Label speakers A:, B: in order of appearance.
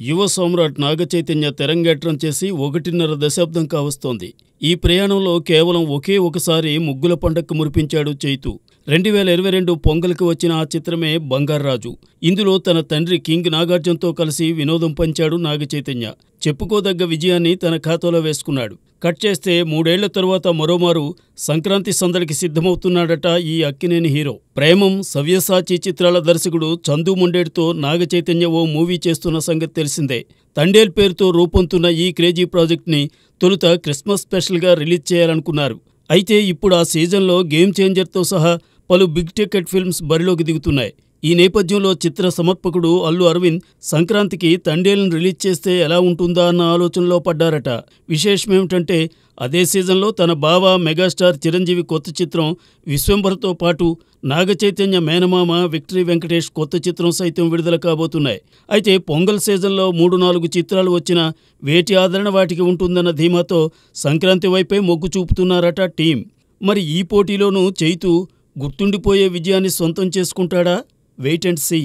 A: యువ సామ్రాట్ నాగచైతన్య తెరంగేట్రం చేసి 1.5 దశాబ్దం కావస్తోంది. ఈ ప్రయాణంలో కేవలం ఒకే ఒకసారి ముగ్గుల పండక్కు మురిపించాడు చైతూ. 2022 పొంగల్కి వచ్చిన ఆ చిత్రమే బంగార్రాజు. ఇందులో తన తండ్రి కింగ్ నాగార్జునతో కలిసి వినోదం పంచాడు నాగచైతన్య. చెప్పుకోదగ్గ విజయాన్ని తన ఖాతాలో వేసుకున్నాడు. కట్ చేస్తే 3 ఏళ్ల తరువాత మరోమారు సంక్రాంతి సందడికి సిద్ధమవుతున్నాడట ఈ అక్కినేని హీరో. ప్రేమం, సవ్యసాచి చిత్రాల దర్శకుడు చందు ముండేటితో నాగచైతన్య ఓ మూవీ చేస్తున్న సంగతి తెలిసిందే. తండేల్ పేరుతో రూపొందుతున్న ఈ క్రేజీ ప్రాజెక్ట్ని తొలుత క్రిస్మస్ స్పెషల్గా రిలీజ్ చేయాలనుకున్నారు. అయితే ఇప్పుడు ఆ సీజన్లో గేమ్ చేంజర్తో సహా పలు బిగ్ టికెట్ ఫిల్మ్స్ బరిలోకి దిగుతున్నాయి. ఈ నేపథ్యంలో చిత్ర సమర్పకుడు అల్లు అరవింద్ సంక్రాంతికి తండేల్ను రిలీజ్ చేస్తే ఎలా ఉంటుందా అన్న ఆలోచనలో పడ్డారట. విశేషమేమిటంటే అదే సీజన్లో తన బావ మెగాస్టార్ చిరంజీవి కొత్త చిత్రం విశ్వంభర్తో పాటు నాగచైతన్య మేనమామ విక్టరీ వెంకటేష్ కొత్త చిత్రం సైతం విడుదల కాబోతున్నాయి. అయితే పొంగల్ సీజన్లో 3-4 చిత్రాలు వచ్చినా వేటి ఆదరణ వాటికి ఉంటుందన్న ధీమాతో సంక్రాంతి వైపే మొగ్గు చూపుతున్నారట టీం. మరి ఈ పోటీలోనూ చైతూ గుర్తుండిపోయే విజయాన్ని సొంతం చేసుకుంటాడా? Wait and see.